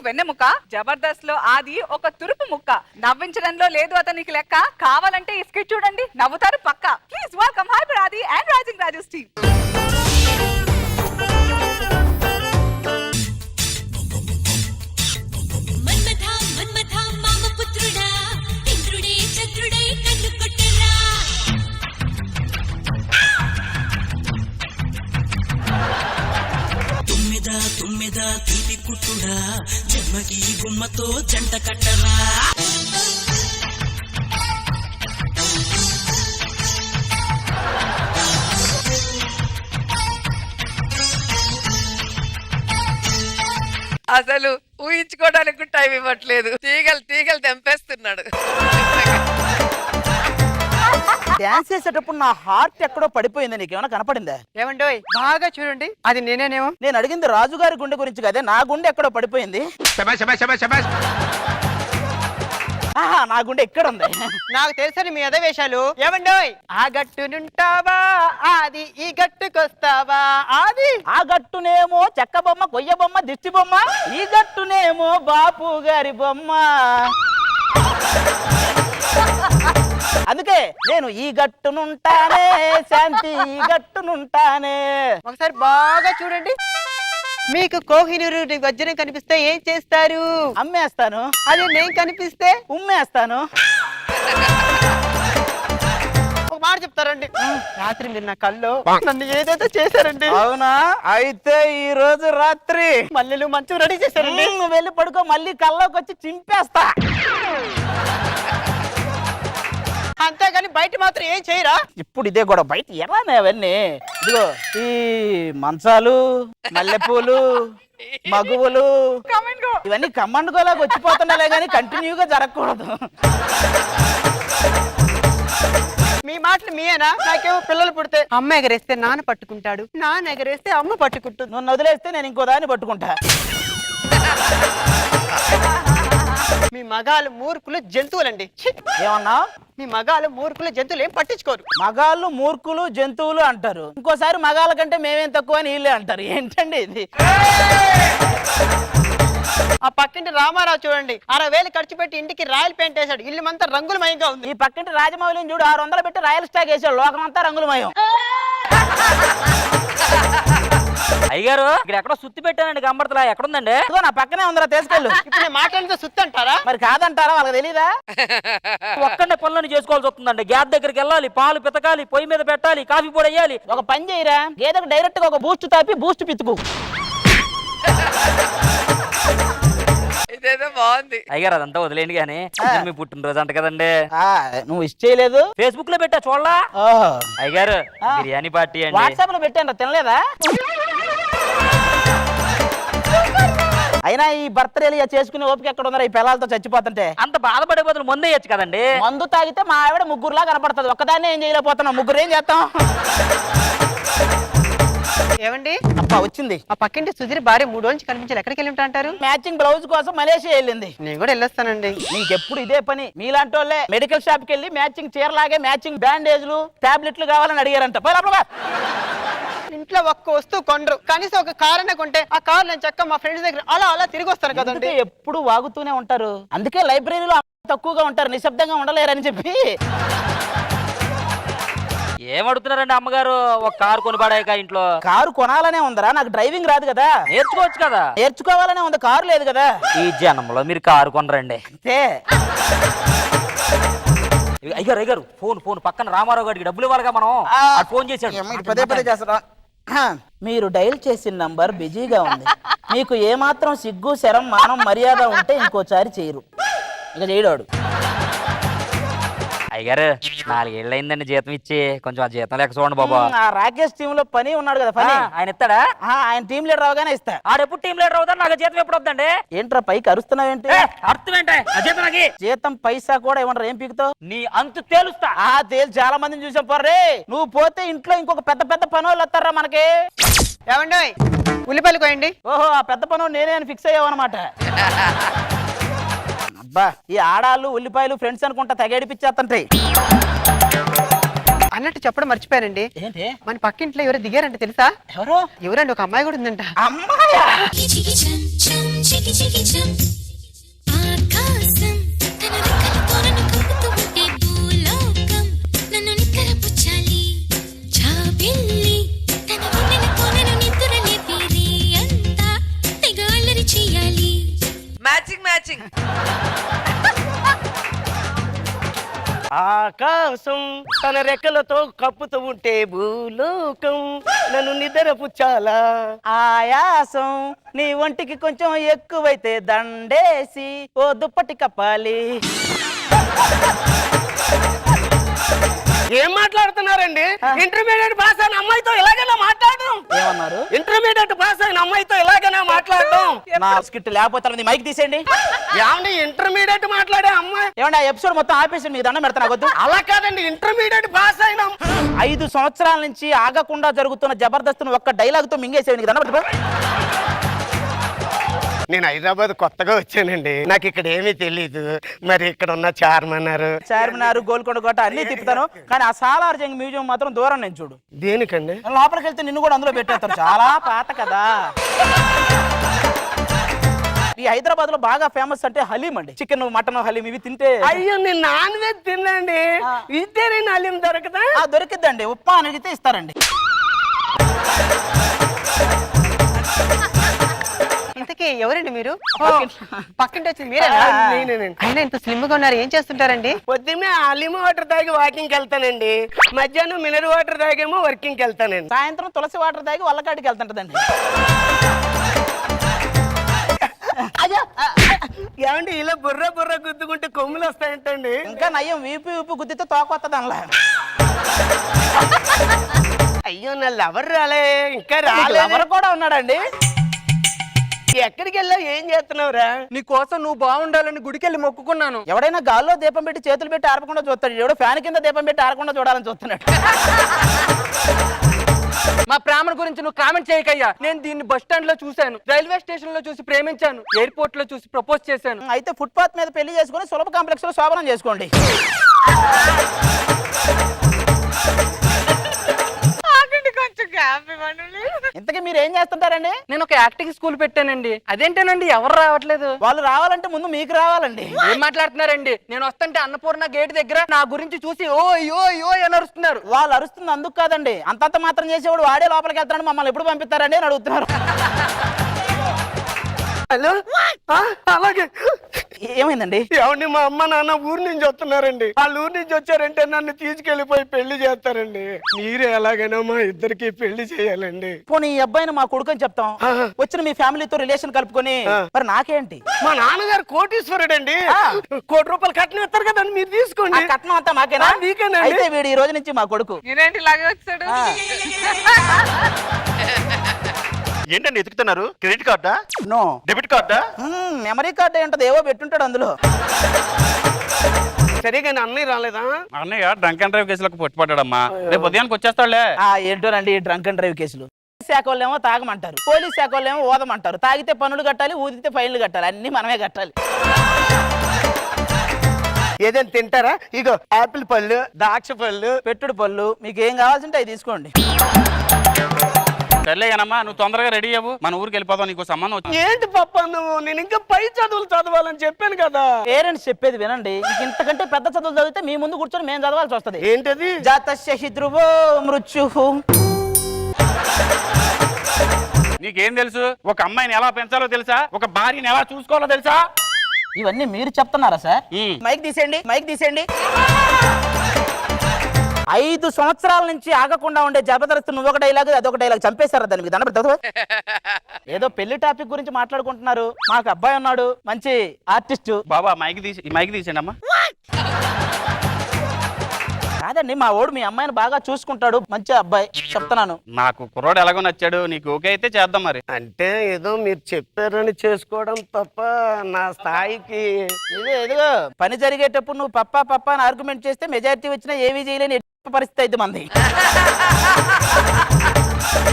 వెన్నెముక, జబర్దస్త్ లో ఆది ఒక తురుపు ముక్క. నవ్వించడంలో లేదు అతనికి లెక్క, కావాలంటే ఈ స్కిట్ చూడండి నవ్వుతారు పక్క. ప్లీజ్ వెల్కమ్ హైపర్ ఆది అండ్ రైజింగ్ రాజు టీమ్. తుమ్మెదా తీపి కుట్టుడా జన్మకి గుమ్మతో జంట కట్టరా. అసలు ఊహించుకోవడానికి టైం ఇవ్వట్లేదు. తీగలు తెంపేస్తున్నాడు. డాన్స్ చేసేటప్పుడు నా హార్ట్ ఎక్కడో పడిపోయింది. నీకు ఏమైనా కనపడిందా? ఏమండోయ్ బాగా చూడండి, అది నేనేనేమో. నేను అడిగింది రాజుగారి గుండె గురించి కదే, నా గుండె ఎక్కడో పడిపోయింది. ఆహా, నా గుండె ఇక్కడ ఉంది. నాకు తెలుసని మీ అదే వేషాలు. ఏమండోయ్ ఆ గట్టునుంటావా ఆది, ఈ గట్టుకొస్తావా ఆది. ఆ గట్టునేమో చెక్క బొమ్మ, కొయ్య బొమ్మ, దిష్టి బొమ్మ, ఈ గట్టునేమో బాపు గారి బొమ్మ. అందుకే నేను ఈ గట్టునుంటానే, శాంతి ఈ గట్టునుంటానే. ఒకసారి బాగా చూడండి. మీకు కోహినూరు వజ్రం కనిపిస్తే ఏం చేస్తారు? అమ్మేస్తాను. అదే నేను కనిపిస్తే ఉమ్మేస్తాను. ఒక మాట చెప్తారండి, రాత్రి మీరు నా కల్లో నన్ను ఏదైతే చేశారండి. అవునా? అయితే ఈ రోజు రాత్రి మల్లెలు మంచం రెడీ చేశారండి. నువ్వు వెళ్ళి పడుకో, మళ్ళీ కల్లోకి వచ్చి చింపేస్తా. అంతేగాని బయట మాత్రం ఏం చేయరా? ఇప్పుడు ఇదే కూడా బయట ఎలానే అవన్నీ. ఇదిగో ఈ మంచాలు, మల్లెపూలు, మగువులు ఇవన్నీ కమాండ్ గోలాగా వచ్చిపోతున్నాలే గానీ కంటిన్యూగా జరగకూడదు. మీ మాటలు మీయేనా? నాకేమో పిల్లలు పుడితే అమ్మ ఎగరేస్తే నాన్న పట్టుకుంటాడు, నాన్న ఎగరేస్తే అమ్మ పట్టుకుంటుంది. నువ్వు వదిలేస్తే నేను ఇంకో దాన్ని పట్టుకుంటా. మీ మగాలు మూర్ఖులు జంతువులండి. ఛీ! ఏమన్నా? మీ మగాలు మూర్ఖులు జంతువులు ఏం పట్టించుకోరు. మగాళ్ళు మూర్ఖులు జంతువులు అంటారు, ఇంకోసారి మగాళ్ళ కంటే మేమేం తక్కువ అని వీళ్ళే అంటారు. ఏంటండి ఇది? ఆ పక్కింటి రామారావు చూడండి, 60,000 ఖర్చు పెట్టి ఇంటికి రాయల్ పెయింట్ వేశాడు. ఇల్లు అంతా రంగులమయంగా ఉంది. ఈ పక్కింటి రాజమౌళిని చూడు, 600 పెట్టి రాయల్ స్టాక్ వేసాడు, లోకం అంతా రంగులమయం. అయ్యారు ఇక్కడ ఎక్కడో సుత్తి పెట్టానండి, గంబడతలా ఎక్కడుందండి? నా పక్కనే ఉందిరా, తీసుకెళ్ళు. ఇప్పుడు నేను మాట్లాడితే సుత్తి అంటారా? మరి కాదంటారా? వాళ్ళకి తెలీదా? ఒక్కడే పనులను చేసుకోవాల్సి వస్తుందండి. గ్యాస్ దగ్గరికి వెళ్ళాలి, పాలు పితకాలి, పొయ్యి మీద పెట్టాలి, కాఫీ పొడి వేయాలి. ఒక పని చేయరా, గేదెకు డైరెక్ట్ గా ఒక బూస్ట్ తాపి బూస్ట్ పితుకు. ఇదేదో బాగుంది. అయ్యారు అదంతా వదిలేండి గానీ మీ పుట్టినరోజు అంట కదండి. నువ్వు విష్ చేయలేదు? ఫేస్బుక్ లో పెట్టా చూడలా? అయ్యారు బిర్యానీ పార్టీ అండి. వాట్సాప్ లో పెట్టాను, తినలేదా? అయినా ఈ బర్త్డేలు చేసుకునే ఓపిక ఎక్కడ ఉందా? ఈ పిల్లలతో చచ్చిపోతుంటే అంత బాధపడే బదులు మందు వేయచ్చు కదండి. మందు తాగితే మా ఆవిడ ముగ్గురులా కనపడుతుంది, ఒక్కదాన్ని ఏం చేయలేకపోతున్నాం, ముగ్గురు ఏం చేస్తాం? ఏమండి అబ్బా వచ్చింది. ఆ పక్కింటి సుధీర్ భార్య 3 రోజులు కనిపించాలి. ఎక్కడికి వెళ్ళి ఉంటా అంటారు? మ్యాచింగ్ బ్లౌజ్ కోసం మలేషియా వెళ్ళింది. నేను కూడా వెళ్ళొస్తానండి. నీకెప్పుడు ఇదే పని. మీలాంటి వాళ్ళే మెడికల్ షాప్ కి వెళ్ళి మ్యాచింగ్ చీరలాగే మ్యాచింగ్ బ్యాండేజ్లు, టాబ్లెట్లు కావాలని అడిగారంట. ఇంట్లో ఒక్క వస్తువు కొండ్రు, కనీసం ఒక కార్ కొంటే ఆ కార్ నేను చక్క మా ఫ్రెండ్స్ దగ్గర అలా తిరిగి వస్తాను కదండి. ఎప్పుడు వాగుతూనే ఉంటారు, అందుకే లైబ్రరీలో తక్కువగా ఉంటారు, నిశ్శబ్దంగా ఉండలేరని చెప్పి. ఏమడుగుతున్నారండి అమ్మగారు? ఒక కారు కొనిపడాక ఇంట్లో కారు కొనాలనే ఉందరా? నాకు డ్రైవింగ్ రాదు కదా. నేర్చుకోవచ్చు కదా. నేర్చుకోవాలనే ఉంది, కారు లేదు కదా. ఈ జనంలో మీరు కారు కొనరండి. అంతే. అయ్యారు ఫోన్ పక్కన రామారావు గారికి డబ్బులు ఇవ్వాలిగా మనం. ఫోన్ చేశాడు, పదే పదే చేస్తారా? మీరు డైల్ చేసిన నంబర్ బిజీగా ఉంది, మీకు ఏమాత్రం సిగ్గు శరం మానం మర్యాద ఉంటే ఇంకోసారి చేయరు. ఇక చేయడాడు. అయ్యారు 4 ఏళ్ళు అయిందండి జీతం ఇచ్చి, కొంచెం ఆ జీతం లేక చూడండి బాబా. ఆ రాకేష్ టీమ్ లో పని ఉన్నాడు కదా, పని ఆయన ఇస్తాడా? ఆయన టీం లీడర్ అవగానే ఇస్తా. ఆడెప్పుడు టీం లీడర్ అవుతాడు, నాకు జీతం ఎప్పుడు వద్దండి. ఏంట్రా పైకి అరుస్తున్నావేంటి? అర్థం ఏంటి? జీతం నాకు జీతం పైసా కూడా ఇవ్వండి, ఏం పీకుతావు? నీ అంతు తేలుస్తా. తేలు చాలా మందిని చూసాం పోర్రే. నువ్వు పోతే ఇంట్లో ఇంకొక పెద్ద పనోళ్ళు వస్తారా మనకి. ఏమండి ఉల్లిపాయలు కోయండి. ఓహో, ఆ పెద్ద పనోళ్ళు నేనే అని ఫిక్స్ అయ్యావన్నమాట. అబ్బా, ఈ ఆడాళ్ళు ఉల్లిపాయలు ఫ్రెండ్స్ అనుకుంటా తెగేడిపిచ్చేస్తుంటాయి. అన్నట్టు చెప్పడం మర్చిపోయానండి. ఏంటి మన పక్కింట్లో ఎవరు దిగారంటే తెలుసా? ఎవరు ఎవరండి? ఒక అమ్మాయి కూడా ఉందంట. అమ్మాయా? చికి చం చం చికి చికి చం ఆకాశం తన రెక్కలతో నన్ను కప్పుతూ ఉంటే భూలోకం నన్ను నిక్కరపుచ్చాలి జాబిల్లి తన వెన్నెలతో నన్ను నిద్రలేపి రే అంతా తెగ అల్లరి చెయ్యాలి. Matching matching. ఆకాశం తన రెక్కలతో కప్పుతూ ఉంటే భూలోకం నన్ను నిద్రపుచ్చాలా. ఆయాసం నీ ఒంటికి కొంచెం ఎక్కువైతే దండేసి ఓ దుప్పటి కప్పాలి. ఏం మాట్లాడుతున్నారండి? ఇంటర్మీడియట్ పాస్ అయిన అమ్మాయితో ఎలాగైనా మాట్లాడడం. ఏమన్నారు? ఇంటర్మీడియట్ పాస్ అయిన అమ్మాయితో ఎలాగైనా మాట్లాడడం. నా స్కిట్ లేకపోతే మైక్ తీసేయండి. ఏమండి ఇంటర్మీడియట్ మాట్లాడే అమ్మాయి? ఏమండి ఆ ఎపిసోడ్ మొత్తం ఆపేసి మీకు దండం పెడతా వద్దు. అలా కాదండి, ఇంటర్మీడియట్ పాస్ అయిన 5 సంవత్సరాల నుంచి ఆగకుండా జరుగుతున్న జబర్దస్త్ ఒక్క డైలాగ్ తో మింగేసేవి నీకు దండం పెడతా. నేను హైదరాబాద్ కొత్తగా వచ్చానండి, నాకు ఇక్కడ ఏమీ తెలీదు. మరి ఇక్కడ ఉన్న చార్మినార్ గోల్కొండ కోట అన్ని తిప్పుతాను, కానీ ఆ సాలార్ జంగ్ మ్యూజియం మాత్రం దూరం నేను చూడు. దేనికండి? లోపలికి వెళ్తే నిన్ను కూడా అందులో పెట్టేస్తారు, చాలా పాత కదా. ఈ హైదరాబాద్ లో బాగా ఫేమస్ అంటే హలీం అండి. చికెన్ మటన్ హలీం ఇవి తింటే. అయ్యో నేను నాన్ వెజ్ తినండి, వెజిటేరియన్ హలీం దొరకదా? దొరికిద్దండి, ఉప్మా అని అడిగితే ఇస్తారండి. ఇంతకీ ఎవరండి మీరు? పక్కింటి వచ్చి మీరేనా? నేనేనండి. అయినా ఇంత స్లిమ్ గా ఉన్నారు, ఏం చేస్తుంటారండి? పొద్దున్నే హలీం వాటర్ తాగి వాకింగ్ వెళ్తానండి, మధ్యాహ్నం మినరల్ వాటర్ తాగేమో వర్కింగ్ వెళ్తానండి, సాయంత్రం తులసి వాటర్ తాగి వల్లకాడికి వెళ్తుంటదండి. ఏమండి ఇలా బుర్ర బుర్ర గుద్దుకుంటే కొమ్ములు వస్తాయంటండి. ఇంకా నయ్యం వీపు గుద్దితే తోకొత్తది అనలా. అయ్యో నా లవర్ రాలే, ఇంకా రాలే. ఎవరు కూడా ఉన్నాడండి? ఎక్కడికి వెళ్ళా, ఏం చేస్తున్నావురా? నీ కోసం నువ్వు బాగుండాలని గుడికెళ్ళి మొక్కుకున్నాను. ఎవడైనా గాల్లో దీపం పెట్టి చేతులు పెట్టి ఆరపకుండా చూస్తాడు, ఎవడో ఫ్యాన్ కింద దీపం పెట్టి ఆరకుండా చూడాలని చూస్తున్నాడు. మా ప్రేమ గురించి నువ్వు కామెంట్ చేయకయ్యా. నేను దీన్ని బస్ స్టాండ్ లో చూశాను, రైల్వే స్టేషన్ లో చూసి ప్రేమించాను, ఎయిర్పోర్ట్ లో చూసి ప్రపోజ్ చేశాను. అయితే ఫుట్పాత్ మీద పెళ్లి చేసుకుని సులభ కాంప్లెక్స్ లో శోభనం చేసుకోండి. ఇంతకీ మీరు ఏం చేస్తుంటారండి? నేను ఒక యాక్టింగ్ స్కూల్ పెట్టానండి. అదేంటేనండి ఎవరు రావట్లేదు? వాళ్ళు రావాలంటే ముందు మీకు రావాలండి. ఏం మాట్లాడుతున్నారండి? నేను వస్తుంటే అన్నపూర్ణ గేట్ దగ్గర నా గురించి చూసి ఓ యో యో అని అరుస్తున్నారు. వాళ్ళు అరుస్తుంది అందుకు కాదండి, అంతంత మాత్రం చేసేవాడు వాడే లోపలికి వెళ్తాడు, మమ్మల్ని ఎప్పుడు పంపిస్తారండి అని అడుగుతున్నారు. హలో, అలాగే. ఏమైందండి? ఏమండి మా అమ్మ నాన్న ఊరు నుంచి వస్తున్నారండి, వాళ్ళు ఊరు నుంచి వచ్చారంటే నన్ను తీసుకెళ్లిపోయి పెళ్లి చేస్తారండి. మీరే ఎలాగైనా మా ఇద్దరికి పెళ్లి చేయాలండి. పోనీ ఈ అబ్బాయిని మా కొడుకు అని చెప్తాం, వచ్చిన మీ ఫ్యామిలీతో రిలేషన్ కలుపుకొని. మరి నాకేంటి? మా నాన్నగారు కోటీశ్వరుడు అండి, ₹1 కోటి కట్నం ఇస్తారు కదండి, మీరు తీసుకోండి. కట్నం అంతా మాకేనా? మీకేనండి. అయితే వీడు ఈ రోజు నుంచి మా కొడుకు. నేనేంటి ఇలాగే వచ్చాడు? ఏంటండి ఎతుకుతున్నారు? క్రెడిట్ కార్డా, నో డెబిట్ కార్డా? మెమరీ కార్డు ఏంటది, ఏవో పెట్టుంటాడు అందులో. సరిగా అన్నయ్య రాలేదా? అన్నయ్య డ్రంక్ అండ్ డ్రైవ్ కేసులకు పట్టుపడ్డాడమ్మా, రేపు ఉదయానికి వచ్చేస్తాడులే. ఏంటోనండి ఈ డ్రంక్ అండ్ డ్రైవ్ కేసులు. శాఖ వాళ్ళేమో తాగమంటారు, పోలీస్ శాఖ వాళ్ళేమో ఓదమంటారు. తాగితే పన్నులు కట్టాలి, ఊదితే ఫైన్లు కట్టాలి, అన్ని మనమే కట్టాలి. ఏదైనా తింటారా? ఇగో ఆపిల్ పళ్ళు, ద్రాక్ష పళ్ళు, పెట్టుడు పళ్ళు, మీకు ఏం కావాల్సింటే అవి తీసుకోండి. సర్లేనమ్మా, నువ్వు తొందరగా రెడీ అవ్వు, మన ఊరికి వెళ్ళిపోతావు, నీకు సంబంధం వచ్చింది. ఏంటి పప్ప నువ్వు? నేను ఇంకా పై చదువులు చదవాలని చెప్పాను కదా. పేరెంట్స్ చెప్పేది వినండి, ఇంతకంటే పెద్ద చదువులు చదివితే మీ ముందు కూర్చొని మేము చదవాల్సి వస్తుంది. ఏంటది? జాతస్య హి ధ్రువో మృత్యుః. నీకేం తెలుసు? ఒక అమ్మాయిని ఎలా పెంచాలో తెలుసా? ఒక భార్యని ఎలా చూసుకోవాలో తెలుసా? ఇవన్నీ మీరు చెప్తున్నారా సార్? మైక్ తీసేయండి, మైక్ తీసేయండి. 5 సంవత్సరాల నుంచి ఆగకుండా ఉండే జబర్దస్త్ నువ్వొక డైలాగ్ అదొక డైలాగ్ చంపేశారా దాన్ని? మీకు దండ. ఏదో పెళ్లి టాపిక్ గురించి మాట్లాడుకుంటున్నారు, మాకు అబ్బాయి ఉన్నాడు మంచి ఆర్టిస్ట్. బాబా మైక్ తీసేయండి అమ్మా. కాదండి, మా ఓడు మీ అమ్మాయిని బాగా చూసుకుంటాడు, మంచి అబ్బాయి చెప్తున్నాను. నాకు కుర్రోడు ఎలాగో నచ్చాడు, నీకు ఓకే అయితే చేద్దాం. మరి అంటే ఏదో మీరు చెప్పారని చేసుకోవడం తప్ప నా స్థాయికి. ఇదిగో పని జరిగేటప్పుడు నువ్వు పప్పా అని ఆర్గ్యుమెంట్ చేస్తే మెజారిటీ వచ్చినా ఏమీ చేయలేని పరిస్థితి అయితే మంది.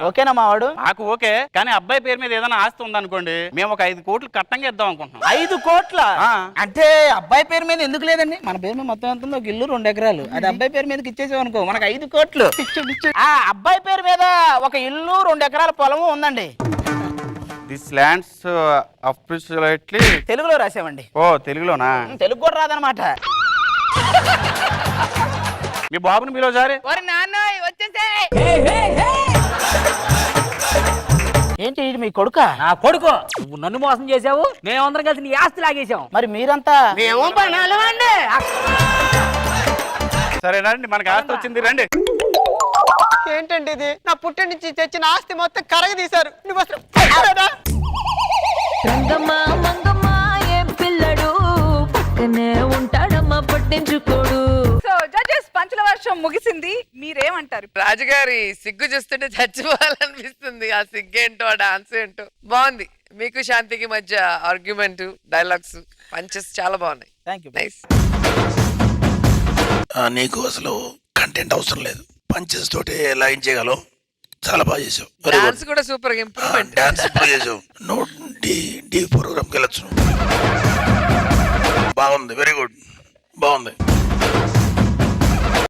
ఓకేనా మావాడు? నాకు ఓకే, కానీ అబ్బాయి పేరు మీద ఏదైనా ఆస్తి ఉందనుకోండి, మేము ఒక 5 కోట్లు కట్టంగా ఇద్దాం అనుకుంటున్నాం. 5 కోట్ల? ఆ. అంటే అబ్బాయి పేరు మీద ఎందుకు లేదండి? మన పేరు మీద మొత్తం ఎంత ఉందో, ఒక ఇల్లు 2 ఎకరాలు, అది అబ్బాయి పేరు మీదకి ఇచ్చేసాం అనుకో, మనకు 5 కోట్లు. ఆ అబ్బాయి పేరు మీద ఒక ఇల్లు 2 ఎకరాల పొలము ఉందండి. This lands appreciately. తెలుగులో రాసామండి. ఓ తెలుగులోనా? తెలుగు కూడా రాదనమాట. మీ బాబుని మీలో సారి. ఏంటి ఇది మీ కొడుక? నా కొడుకు, నువ్వు నన్ను మోసం చేసావు, మేమందరం కలిసి నీ ఆస్తి లాగేసాం. మరి మీరంతా? సరే రండి, మనకి ఆస్తి వచ్చింది, రండి. ఏంటండి ఇది? నా పుట్టి నుంచి తెచ్చిన ఆస్తి మొత్తం కరగ తీశారు. నువ్వు అసలు రంగమ్మా మంగమ్మా ఏం పిల్లడు పక్కనే ఉంటాడమ్మా పట్టించుకోడు. సో జడ్జెస్ పంచుల వర్షం ముగిసింది, మీరేమంటారు? రాజుగారి సిగ్గు చూస్తుంటే చచ్చిపోవాలనిపిస్తుంది. ఆ సిగ్గేంటో, ఆ డాన్స్ ఏంటో బాగుంది. మీకు శాంతికి మధ్య ఆర్గ్యుమెంట్, డైలాగ్స్, పంచెస్ చాలా బాగున్నాయి. Thank you. నైస్. నీకు అసలు కంటెంట్ అవసరం లేదు, పంచెస్ తోటి లైన్ చేయగలవు. చాలా బాగా చేసావు. డాన్స్ కూడా సూపర్ ఇంప్రూవ్మెంట్. డాన్స్ ఇంప్రూవ్ చేసావు. నువ్వు డి ప్రోగ్రామ్కి వెళ్ళొచ్చు. బాగుంది, వెరీ గుడ్, బాగుంది.